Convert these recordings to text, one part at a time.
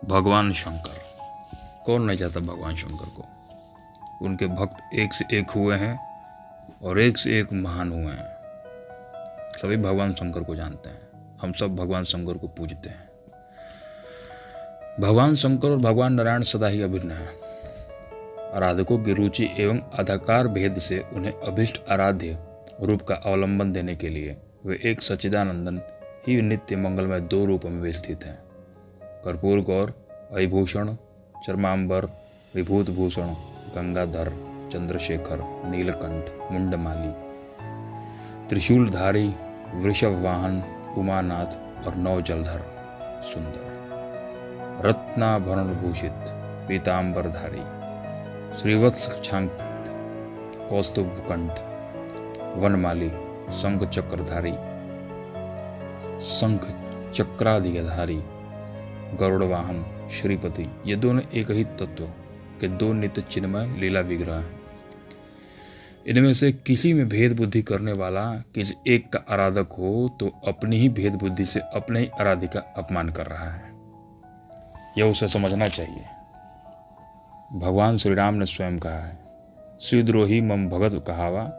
भगवान शंकर, कौन नहीं चाहता भगवान शंकर को। उनके भक्त एक से एक हुए हैं और एक से एक महान हुए हैं। सभी भगवान शंकर को जानते हैं, हम सब भगवान शंकर को पूजते हैं। भगवान शंकर और भगवान नारायण सदा ही अभिन्न हैं। आराधकों की रुचि एवं अधिकार भेद से उन्हें अभिष्ट आराध्य रूप का अवलंबन देने के लिए वे एक सच्चिदानंदन ही नित्य मंगलमय दो रूपों में स्थित हैं। कर्पूर गौर अभिभूषण चर्मांबर विभूत भूषण गंगाधर चंद्रशेखर नीलकंठ मुंडमाली त्रिशूलधारी वृषभ वाहन उमानाथ और नौ जलधर सुंदर रत्नाभरण भूषित पीतांबरधारी श्रीवत्स छांकित कौस्तुभकंठ वनमाली शंख चक्रधारी शंख चक्राधिधारी गरुड़ वाहन श्रीपति, ये दोनों एक ही तत्व के दो नित्य चिन्मय लीला विग्रह हैं। इनमें से किसी में भेद बुद्धि करने वाला किसी एक का आराधक हो तो अपनी ही भेद बुद्धि से अपने ही आराध्य का अपमान कर रहा है, यह उसे समझना चाहिए। भगवान श्री राम ने स्वयं कहा है, सुद्रोही मम भगत कहावा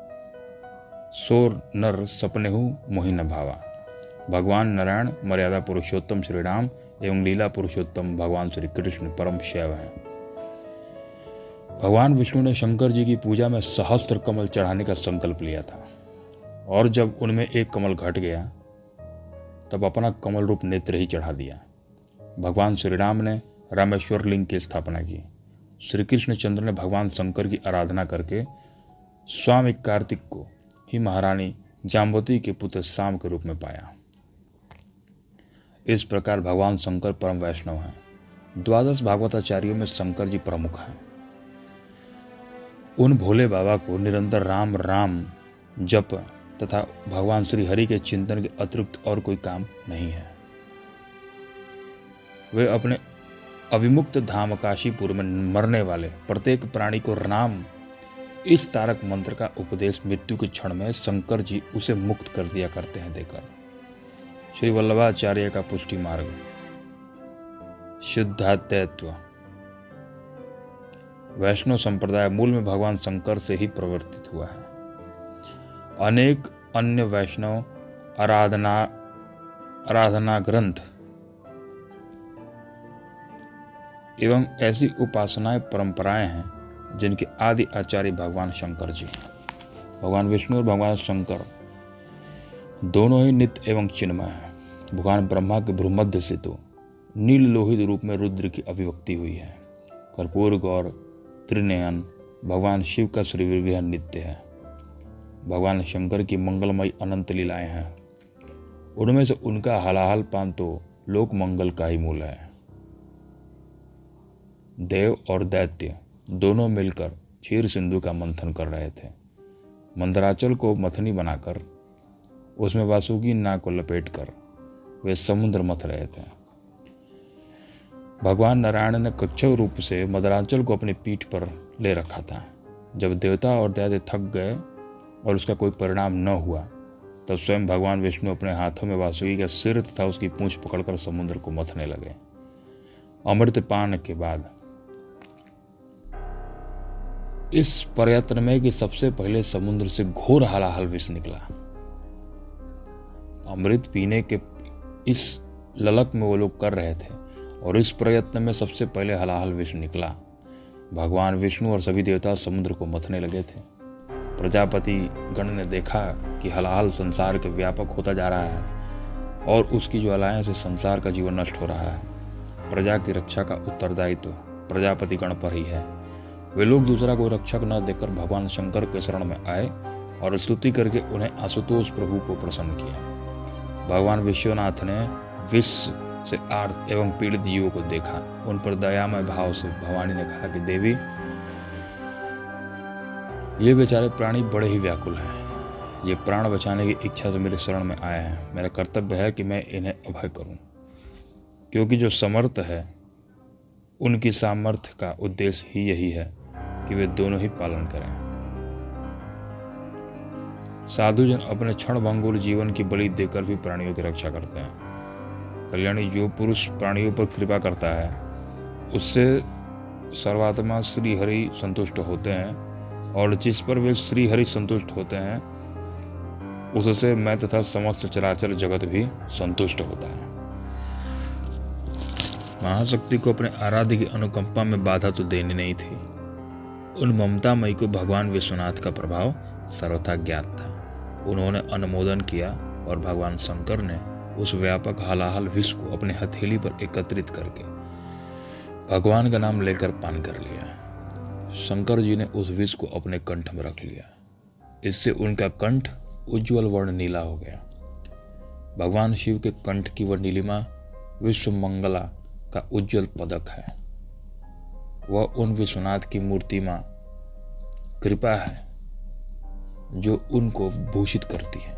सो नर सपने मोहि न भावा। भगवान नारायण मर्यादा पुरुषोत्तम श्री राम एवं लीला पुरुषोत्तम भगवान श्री कृष्ण परम शैव हैं। भगवान विष्णु ने शंकर जी की पूजा में सहस्त्र कमल चढ़ाने का संकल्प लिया था और जब उनमें एक कमल घट गया तब अपना कमल रूप नेत्र ही चढ़ा दिया। भगवान श्री राम ने रामेश्वर लिंग की स्थापना की। श्री कृष्ण चंद्र ने भगवान शंकर की आराधना करके स्वामी कार्तिक को ही महारानी जाम्बवती के पुत्र शाम के रूप में पाया। इस प्रकार भगवान शंकर परम वैष्णव हैं। द्वादश भागवताचार्यों में शंकर जी प्रमुख हैं। उन भोले बाबा को निरंतर राम राम जप तथा भगवान श्री हरि के चिंतन के अतिरिक्त और कोई काम नहीं है। वे अपने अविमुक्त धाम काशीपुर में मरने वाले प्रत्येक प्राणी को राम इस तारक मंत्र का उपदेश मृत्यु के क्षण में शंकर जी उसे मुक्त कर दिया करते हैं देकर। श्री वल्लभाचार्य का पुष्टि मार्ग शुद्धात्वैत्व वैष्णव संप्रदाय मूल में भगवान शंकर से ही प्रवर्तित हुआ है। अनेक अन्य वैष्णव आराधना ग्रंथ एवं ऐसी उपासनाएं परंपराएं हैं जिनके आदि आचार्य भगवान शंकर जी। भगवान विष्णु और भगवान शंकर दोनों ही नित्य एवं चिन्मय हैं। भगवान ब्रह्मा के भ्रूमध्य से तो नील लोहित रूप में रुद्र की अभिव्यक्ति हुई है। कर्पूर गौर त्रिनयन भगवान शिव का श्री विग्रह नित्य है। भगवान शंकर की मंगलमयी अनंत लीलाएं हैं। उनमें से उनका हलाहल पान तो लोक मंगल का ही मूल है। देव और दैत्य दोनों मिलकर क्षीर सिंधु का मंथन कर रहे थे। मंदराचल को मथनी बनाकर उसमें वासुकी नाग को लपेटकर वे समुद्र मथ रहे थे। भगवान नारायण ने कच्छप रूप से मंदराचल को अपनी पीठ पर ले रखा था। जब देवता और दैत्य थक गए और उसका कोई परिणाम न हुआ तब स्वयं भगवान विष्णु अपने हाथों में वासुकी का सिर तथा उसकी पूंछ पकड़कर समुद्र को मथने लगे। अमृत पान के बाद इस प्रयत्न में कि सबसे पहले समुद्र से घोर हलाहल विष निकला। अमृत पीने के इस ललक में वो लोग कर रहे थे और इस प्रयत्न में सबसे पहले हलाहल विष निकला। भगवान विष्णु और सभी देवता समुद्र को मथने लगे थे। प्रजापति गण ने देखा कि हलाहल संसार के व्यापक होता जा रहा है और उसकी ज्वालाएं से संसार का जीवन नष्ट हो रहा है। प्रजा की रक्षा का उत्तरदायित्व प्रजापति गण पर ही है। वे लोग दूसरा कोई रक्षक न देकर भगवान शंकर के शरण में आए और स्तुति करके उन्हें आशुतोष प्रभु को प्रसन्न किया। भगवान विश्वनाथ ने विष से आर्त एवं पीड़ित जीवों को देखा। उन पर दयामय भाव से भवानी ने कहा कि देवी, ये बेचारे प्राणी बड़े ही व्याकुल हैं। ये प्राण बचाने की इच्छा से मेरे शरण में आए हैं। मेरा कर्तव्य है कि मैं इन्हें अभय करूं, क्योंकि जो समर्थ है उनकी सामर्थ्य का उद्देश्य ही यही है कि वे दोनों ही पालन करें। साधुजन अपने क्षण भंगुर जीवन की बलि देकर भी प्राणियों की रक्षा करते हैं। कल्याणी जो पुरुष प्राणियों पर कृपा करता है उससे सर्वात्मा श्री हरि संतुष्ट होते हैं, और जिस पर वे श्री हरि संतुष्ट होते हैं उससे मैं तथा समस्त चराचर जगत भी संतुष्ट होता है। महाशक्ति को अपने आराध्य की अनुकंपा में बाधा तो देनी नहीं थी। उन ममतामयी को भगवान विश्वनाथ का प्रभाव सर्वथा ज्ञात था। उन्होंने अनुमोदन किया और भगवान शंकर ने उस व्यापक हलाहल विष को अपने हथेली पर एकत्रित करके भगवान का नाम लेकर पान कर लिया। शंकर जी ने उस विष को अपने कंठ में रख लिया। इससे उनका कंठ उज्ज्वल वर्ण नीला हो गया। भगवान शिव के कंठ की वह नीलिमा विश्व मंगला का उज्ज्वल पदक है। वह उन विश्वनाथ की मूर्तिमा कृपा है जो उनको भूषित करती है।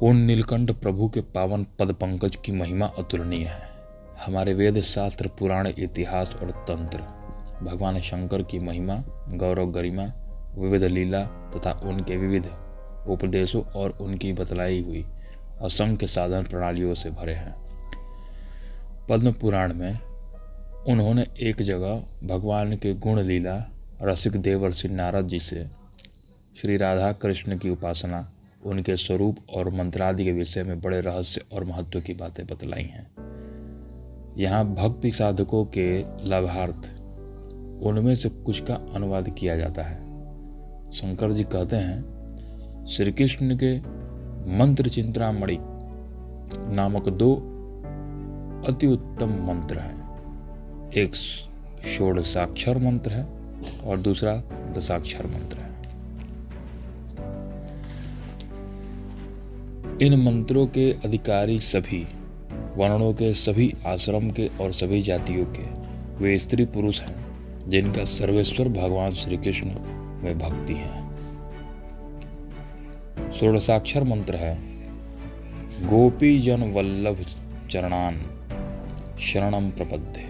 उन नीलकंठ प्रभु के पावन पद पंकज की महिमा अतुलनीय है। हमारे वेद शास्त्र पुराण इतिहास और तंत्र भगवान शंकर की महिमा गौरव गरिमा विविध लीला तथा उनके विविध उपदेशों और उनकी बतलाई हुई असंख्य साधन प्रणालियों से भरे हैं। पद्म पुराण में उन्होंने एक जगह भगवान के गुण लीला रसिक देवर्षि नारद जी से श्री राधा कृष्ण की उपासना उनके स्वरूप और मंत्रादि के विषय में बड़े रहस्य और महत्व की बातें बतलाई हैं। यहाँ भक्ति साधकों के लाभार्थ उनमें से कुछ का अनुवाद किया जाता है। शंकर जी कहते हैं, श्री कृष्ण के मंत्र चिंतामणि नामक 2 अति उत्तम मंत्र हैं। एक षोडशाक्षर मंत्र है और दूसरा दशाक्षर मंत्र है। इन मंत्रों के अधिकारी सभी वर्णों के, सभी आश्रम के और सभी जातियों के वे स्त्री पुरुष हैं जिनका सर्वेश्वर भगवान श्री कृष्ण में भक्ति है। षोडशाक्षर मंत्र है, गोपी जन वल्लभ चरणान शरणम प्रपद्ये।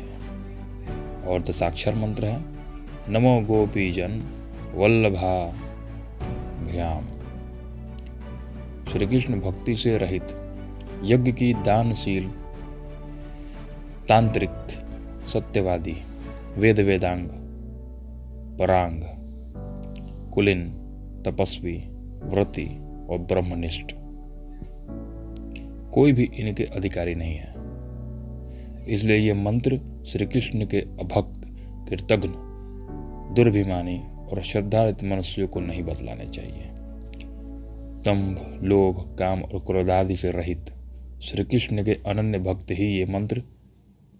और दशाक्षर मंत्र है, नमो गोपी जन वल्लभा भ्याम। श्री कृष्ण भक्ति से रहित यज्ञ की दानशील तांत्रिक सत्यवादी वेद वेदांग परांग कुलीन तपस्वी व्रती और ब्रह्मनिष्ठ कोई भी इनके अधिकारी नहीं है। इसलिए ये मंत्र श्री कृष्ण के अभक्त कृतज्ञ दुर्भिमानी और श्रद्धारहित मनुष्यों को नहीं बतलाने चाहिए। दंभ लोभ काम और क्रोधादि से रहित श्री कृष्ण के अनन्य भक्त ही ये मंत्र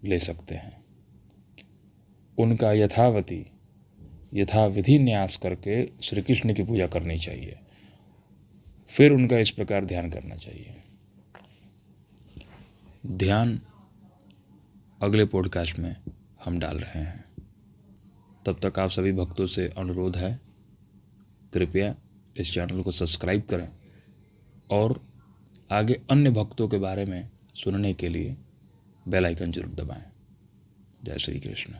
ले सकते हैं। उनका यथाविधि न्यास करके श्री कृष्ण की पूजा करनी चाहिए। फिर उनका इस प्रकार ध्यान करना चाहिए। ध्यान अगले पॉडकास्ट में हम डाल रहे हैं। तब तक आप सभी भक्तों से अनुरोध है, कृपया इस चैनल को सब्सक्राइब करें और आगे अन्य भक्तों के बारे में सुनने के लिए बेल आइकन जरूर दबाएं। जय श्री कृष्ण।